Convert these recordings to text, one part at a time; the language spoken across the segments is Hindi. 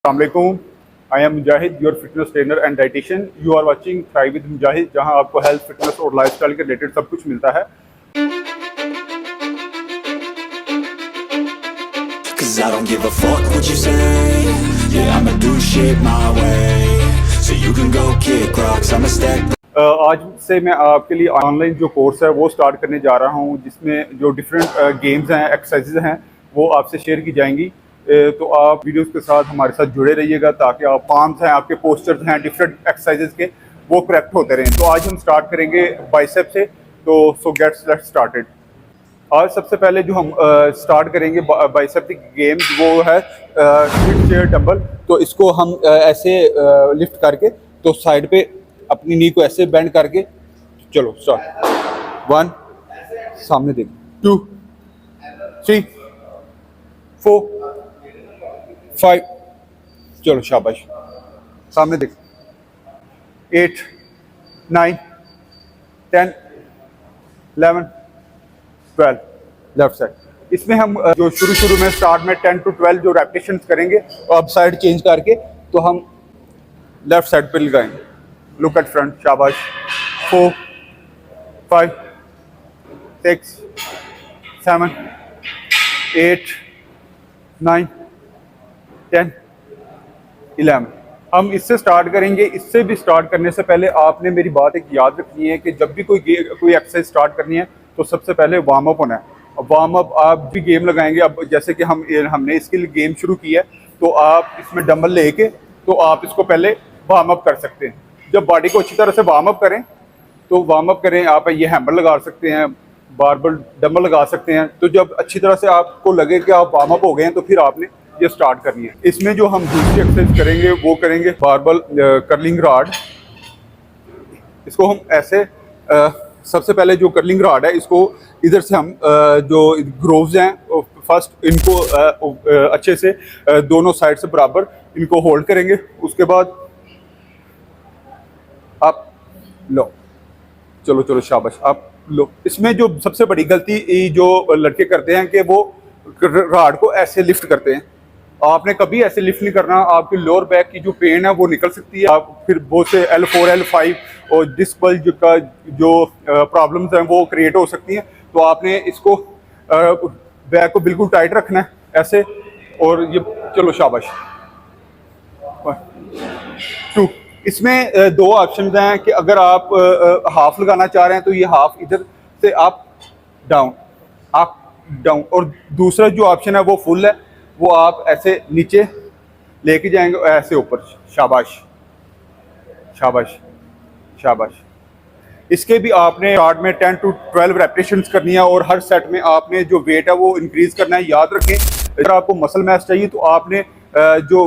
अस्सलामुअलैकुम। I am Mujahid, your fitness trainer and dietitian. You are watching thrive with Mujahid, जहां आपको हेल्थ, फिटनेस और लाइफस्टाइल के रिलेटेड सब कुछ मिलता है। Cause I don't give a fuck what you say. Yeah, I'ma do shit my way. So you can go kick rocks, I'ma stack. आज से मैं आपके लिए ऑनलाइन जो कोर्स है वो स्टार्ट करने जा रहा हूं, जिसमें जो डिफरेंट गेम्स हैं, एक्सरसाइजेज हैं, वो आपसे शेयर की जाएंगी। तो आप वीडियोस के साथ हमारे साथ जुड़े रहिएगा ताकि आप पाम्स हैं, आपके पोस्चर्स हैं डिफरेंट एक्सरसाइजेज के, वो करेक्ट होते रहें। तो आज हम स्टार्ट करेंगे बाइसेप से। तो लेट्स स्टार्टेड। आज सबसे पहले जो हम स्टार्ट करेंगे बाइसेप की गेम्स, वो है स्ट्रिट चेयर डंबल। तो इसको हम ऐसे लिफ्ट करके, तो साइड पे अपनी नी को ऐसे बेंड करके, चलो स्टार्ट। 1, सामने देख, 2, 3, 4, 5, चलो शाबाश, सामने देख, 8, 9, 10, 11, 12, लेफ्ट साइड। इसमें हम जो शुरू में स्टार्ट में 10 to 12 जो रेपिटेशंस करेंगे, अब साइड चेंज करके तो हम लेफ्ट साइड पे लगाएंगे। लुक एट फ्रंट, शाबाश। 4, 5, 6, 7, 8, 9, 10, 11। हम इससे स्टार्ट करेंगे। इससे भी स्टार्ट करने से पहले आपने मेरी बात एक याद रखनी है कि जब भी कोई एक्सरसाइज स्टार्ट करनी है तो सबसे पहले वार्म अप होना है। वार्म अप आप भी गेम लगाएंगे। अब जैसे कि हमने इसके लिए गेम शुरू की है, तो आप इसमें डंबल लेके तो आप इसको पहले वार्म अप कर सकते हैं। जब बॉडी को अच्छी तरह से वार्म अप करें, तो वार्म अप करें, आप ये हैमर लगा सकते हैं, बारबल डंबल लगा सकते हैं। तो जब अच्छी तरह से आपको लगे कि आप वार्म अप हो गए हैं, तो फिर आपने ये स्टार्ट करनी है। इसमें जो हम दूसरी एक्सरसाइज करेंगे वो करेंगे बारबल कर्लिंग रॉड। इसको हम ऐसे सबसे पहले जो कर्लिंग रॉड है, इसको इधर से हम जो ग्रोव्स हैं फर्स्ट इनको अच्छे से दोनों साइड से बराबर इनको होल्ड करेंगे। उसके बाद आप लो, चलो शाबाश, आप लो। इसमें जो सबसे बड़ी गलती जो लड़के करते हैं कि वो रॉड को ऐसे लिफ्ट करते हैं। आपने कभी ऐसे लिफ्ट नहीं करना। आपकी लोअर बैक की जो पेन है वो निकल सकती है। आप फिर बहुत से L4, L5 और डिस्क बल्ज का जो प्रॉब्लम्स हैं वो क्रिएट हो सकती हैं। तो आपने इसको बैक को बिल्कुल टाइट रखना है ऐसे, और ये चलो शाबाश। 2, इसमें दो ऑप्शन हैं कि अगर आप हाफ लगाना चाह रहे हैं तो ये हाफ इधर से आप डाउन, और दूसरा जो ऑप्शन है वो फुल है, वो आप ऐसे नीचे लेके जाएंगे, ऐसे ऊपर। शाबाश शाबाश शाबाश। इसके भी आपने स्टार्ट में 10 to 12 रेपिटेशंस करनी है, और हर सेट में आपने जो वेट है वो इंक्रीज करना है। याद रखें, अगर आपको मसल मैस चाहिए तो आपने जो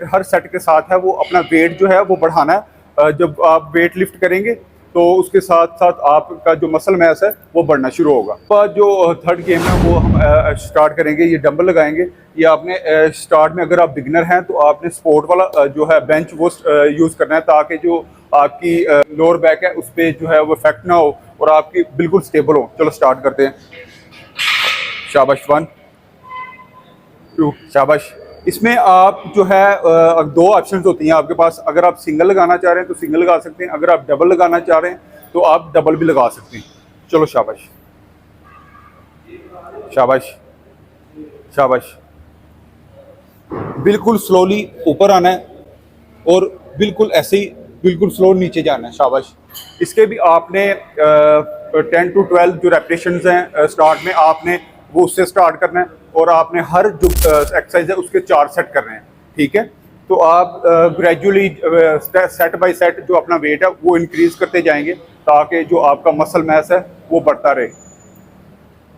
हर सेट के साथ है वो अपना वेट जो है वो बढ़ाना है। जब आप वेट लिफ्ट करेंगे तो उसके साथ साथ आपका जो मसल मैस है वो बढ़ना शुरू होगा। पर जो थर्ड गेम है वो हम स्टार्ट करेंगे। ये डंबल लगाएंगे। ये आपने स्टार्ट में, अगर आप बिगिनर हैं तो आपने स्पोर्ट वाला जो है बेंच वो यूज़ करना है, ताकि जो आपकी लोअर बैक है उस पर जो है वो इफेक्ट ना हो और आपकी बिल्कुल स्टेबल हो। चलो स्टार्ट करते हैं। शाबाश। 1, 2, शाबाश। इसमें आप जो है दो ऑप्शंस होती हैं आपके पास। अगर आप सिंगल लगाना चाह रहे हैं तो सिंगल लगा सकते हैं, अगर आप डबल लगाना चाह रहे हैं तो आप डबल भी लगा सकते हैं। चलो शाबाश शाबाश शाबाश। बिल्कुल स्लोली ऊपर आना है और बिल्कुल ऐसे ही बिल्कुल स्लो नीचे जाना है। शाबाश। इसके भी आपने 10 to 12 जो रेपिटेशंस हैं स्टार्ट में, आपने वो उससे स्टार्ट करना है, और आपने हर जो एक्सरसाइज है उसके 4 सेट करने हैं। ठीक है, तो आप ग्रेजुअली सेट बाय सेट जो अपना वेट है वो इंक्रीज करते जाएंगे, ताकि जो आपका मसल मैस है वो बढ़ता रहे।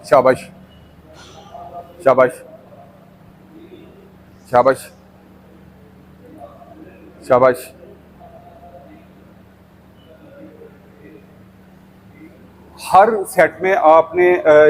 शाबाश शाबाश शाबाश शाबाश। हर सेट में आपने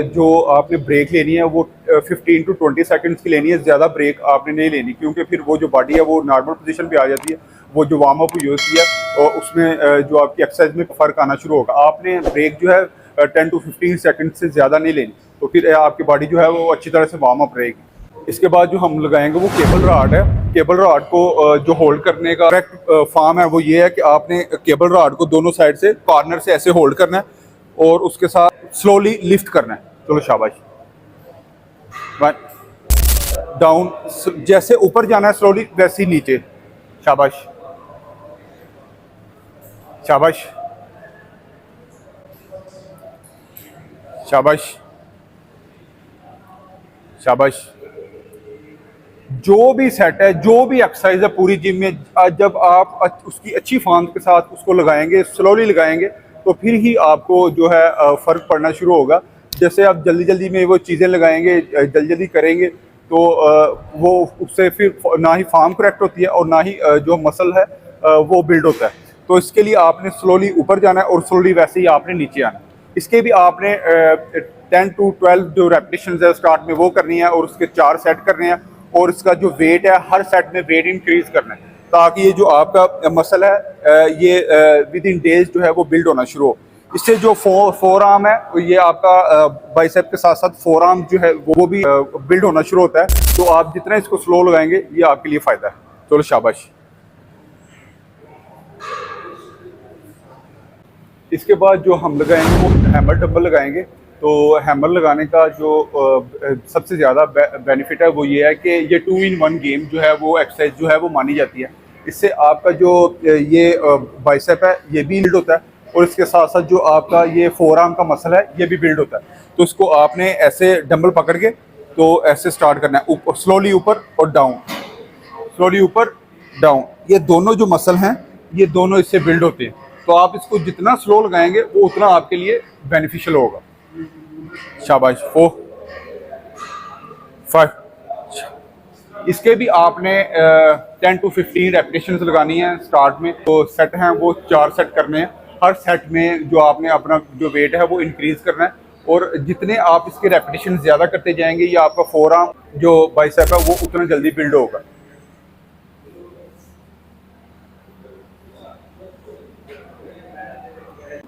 जो आपने ब्रेक लेनी है वो 15 to 20 सेकंड्स की लेनी है। ज़्यादा ब्रेक आपने नहीं लेनी, क्योंकि फिर वो जो बॉडी है वो नॉर्मल पोजीशन पे आ जाती है। वो जो वार्म अप यूज़ किया और उसमें जो आपकी एक्सरसाइज में फ़र्क आना शुरू होगा। आपने ब्रेक जो है 10 to 15 सेकंड से ज़्यादा नहीं लेनी, तो फिर आपकी बॉडी जो है वो अच्छी तरह से वार्म अप रहेगी। इसके बाद जो हम लगाएंगे वो केबल रॉड है। केबल रॉड को जो होल्ड करने का करेक्ट फॉर्म है वो ये है कि आपने केबल रॉड को दोनों साइड से कॉर्नर से ऐसे होल्ड करना है और उसके साथ स्लोली लिफ्ट करना है। चलो शाबाश, डाउन, जैसे ऊपर जाना है स्लोली वैसे ही नीचे। शाबाश शाबाश शाबाश शाबाश। जो भी सेट है, जो भी एक्सरसाइज है पूरी जिम में, जब आप उसकी अच्छी फॉर्म के साथ उसको लगाएंगे, स्लोली लगाएंगे, तो फिर ही आपको जो है फ़र्क पड़ना शुरू होगा। जैसे आप जल्दी जल्दी में वो चीज़ें लगाएंगे, जल्दी जल्दी करेंगे, तो वो उससे फिर ना ही फॉर्म करेक्ट होती है और ना ही जो मसल है वो बिल्ड होता है। तो इसके लिए आपने स्लोली ऊपर जाना है और स्लोली वैसे ही आपने नीचे आना है। इसके भी आपने 10 to 12 जो रेपिटेशन है स्टार्ट में वो करनी है और उसके 4 सेट करने हैं। और इसका जो वेट है, हर सेट में वेट इंक्रीज करना है ताकि ये जो आपका मसल है ये विद इन डेज जो है वो बिल्ड होना शुरू हो। इससे जो फोर आर्म है, ये आपका बाइसेप के साथ साथ फोर आर्म जो है वो भी बिल्ड होना शुरू होता है। तो आप जितना इसको स्लो लगाएंगे ये आपके लिए फ़ायदा है। चलो शाबाश। इसके बाद जो हम लगाएंगे वो हैमर डंबल लगाएंगे। तो हैमर लगाने का जो सबसे ज़्यादा बेनिफिट है वो ये है कि ये 2-in-1 गेम जो है वो एक्सरसाइज जो है वो मानी जाती है। इससे आपका जो ये बाइसेप है ये भी बिल्ड होता है और इसके साथ साथ जो आपका ये फोर आर्म का मसल है ये भी बिल्ड होता है। तो इसको आपने ऐसे डंबल पकड़ के तो ऐसे स्टार्ट करना है, ऊपर स्लोली ऊपर और डाउन, स्लोली ऊपर डाउन। ये दोनों जो मसल हैं ये दोनों इससे बिल्ड होते हैं। तो आप इसको जितना स्लो लगाएंगे वो उतना आपके लिए बेनिफिशियल होगा। शाबाश। 4 5। इसके भी आपने 10 to 15 रेपिटेशंस लगानी है स्टार्ट में। तो सेट हैं वो 4 सेट करने हैं। हर सेट में जो आपने अपना जो वेट है वो इंक्रीज करना है और जितने आप इसके रेपिटेशन ज़्यादा करते जाएंगे ये आपका फोर आर्म जो बाइसेप है वो उतना जल्दी बिल्ड होगा।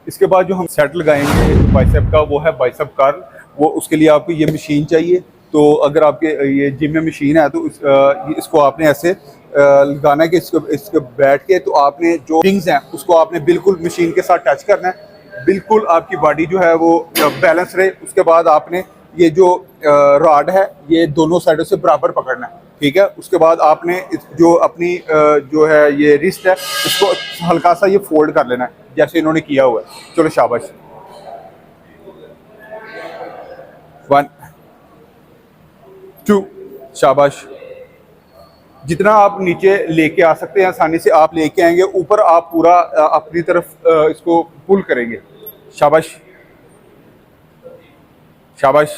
इसके बाद जो हम सेट लगाएंगे बाइसेप का वो है बाइसेप कर्ल। वो उसके लिए आपको ये मशीन चाहिए। तो अगर आपके ये जिम में मशीन है तो इसको आपने ऐसे लगाना है कि इसको बैठ के तो आपने जो रिंग्स हैं उसको आपने बिल्कुल मशीन के साथ टच करना है। बिल्कुल आपकी बॉडी जो है वो बैलेंस रहे। उसके बाद आपने ये जो रॉड है ये दोनों साइडों से बराबर पकड़ना है, ठीक है। उसके बाद आपने जो अपनी जो है ये रिस्ट है उसको हल्का सा ये फोल्ड कर लेना है जैसे इन्होंने किया हुआ है। चलो शाबाश। 1 2 शाबाश। जितना आप नीचे लेके आ सकते हैं आसानी से आप लेके आएंगे, ऊपर आप पूरा अपनी तरफ इसको पुल करेंगे। शाबाश शाबाश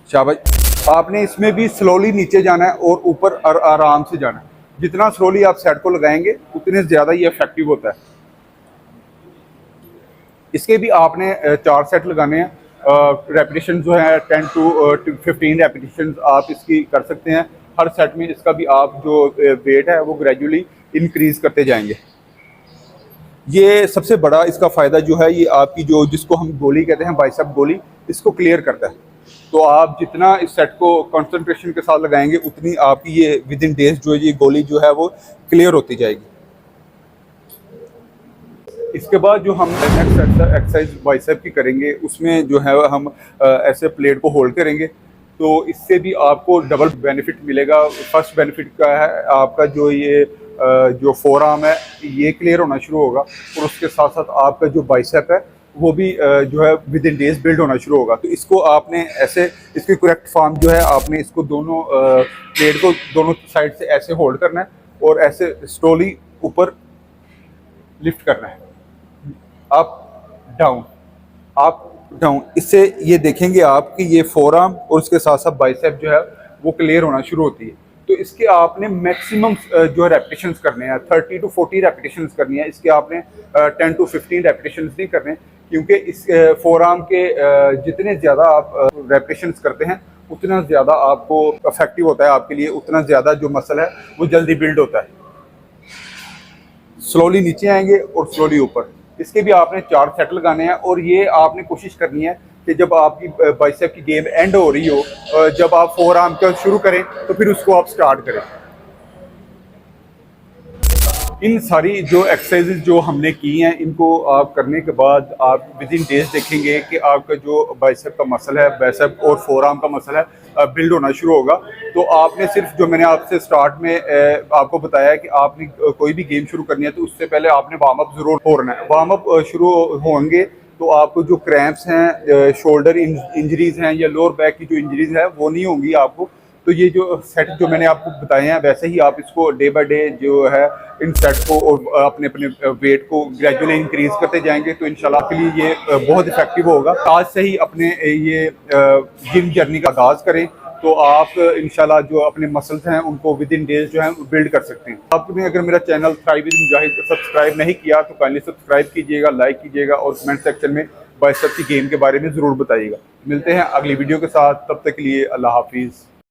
शाबाश। आपने इसमें भी स्लोली नीचे जाना है और ऊपर आराम से जाना है। जितना स्लोली आप सेट को लगाएंगे उतने ज़्यादा ये इफेक्टिव होता है। इसके भी आपने 4 सेट लगाने हैं। रेपिटेशन जो है 10 to 15 रेपिटेशन आप इसकी कर सकते हैं। हर सेट में इसका भी आप जो वेट है वो ग्रेजुअली इंक्रीज करते जाएंगे। ये सबसे बड़ा इसका फ़ायदा जो है ये आपकी जो जिसको हम गोली कहते हैं बाइसेप गोली, इसको क्लियर करता है। तो आप जितना इस सेट को कंसंट्रेशन के साथ लगाएंगे उतनी आपकी ये विद इन डेज जो ये गोली जो है वो क्लियर होती जाएगी। इसके बाद जो हम नेक्स्ट एक्सरसाइज बाइसेप की करेंगे उसमें जो है हम ऐसे प्लेट को होल्ड करेंगे। तो इससे भी आपको डबल बेनिफिट मिलेगा। फर्स्ट बेनिफिट का है आपका जो ये जो फोर आर्म है ये क्लियर होना शुरू होगा और उसके साथ साथ आपका जो बाइसेप है वो भी जो है विद इन डेज बिल्ड होना शुरू होगा। तो इसको आपने ऐसे इसकी करेक्ट फॉर्म जो है आपने इसको दोनों प्लेट को दोनों साइड से ऐसे होल्ड करना है और ऐसे स्लोली ऊपर लिफ्ट करना है, अप डाउन अप डाउन। इससे ये देखेंगे आप कि ये फोर आर्म और उसके साथ साथ बाइसेप जो है वो क्लियर होना शुरू होती है। तो इसके आपने मैक्सिमम जो रेपिटेशंस करने हैं 30 to 40 रेपिटेशंस करनी है। इसके आपने 10 to 15 रेपिटेशंस नहीं करने क्योंकि इस फोर आर्म के जितने ज़्यादा आप रेपिटेशंस करते हैं उतना ज़्यादा आपको इफेक्टिव होता है आपके लिए, उतना ज़्यादा जो मसल है वो जल्दी बिल्ड होता है। स्लोली नीचे आएंगे और स्लोली ऊपर। इसके भी आपने 4 सेट लगाने हैं और ये आपने कोशिश करनी है कि जब आपकी बाइसेप की गेम एंड हो रही हो, जब आप फोर आर्म का शुरू करें तो फिर उसको आप स्टार्ट करें। इन सारी जो एक्सरसाइजेज जो हमने की हैं, इनको आप करने के बाद आप विद इन डेज देखेंगे कि आपका जो बाइसेप का मसल है, बाइसेप और फोर आर्म का मसल है, बिल्ड होना शुरू होगा। तो आपने सिर्फ जो मैंने आपसे स्टार्ट में आपको बताया कि आपने कोई भी गेम शुरू करनी है तो उससे पहले आपने वार्म अप जरूर होना है। वार्म अप शुरू होंगे तो आपको जो क्रैम्प्स हैं, शोल्डर इंजरीज हैं या लोअर बैक की जो इंजरीज है वो नहीं होंगी आपको। तो ये जो सेट जो मैंने आपको बताए हैं, वैसे ही आप इसको डे बाय डे जो है इन सेट को और अपने अपने वेट को ग्रेजुअली इंक्रीज करते जाएंगे तो इंशाल्लाह आपके लिए ये बहुत इफेक्टिव होगा। आज से ही अपने ये जिम जर्नी का आगाज करें तो आप इंशाल्लाह जो अपने मसल्स हैं उनको विद इन डेज जो है बिल्ड कर सकते हैं। आपने अगर मेरा channel thrive with Mujahid subscribe नहीं किया तो काइंडली सब्सक्राइब कीजिएगा, लाइक कीजिएगा और कमेंट सेक्शन में बाइसेप की गेम के बारे में ज़रूर बताइएगा। मिलते हैं अगली वीडियो के साथ, तब तक के लिए अल्लाह हाफिज़।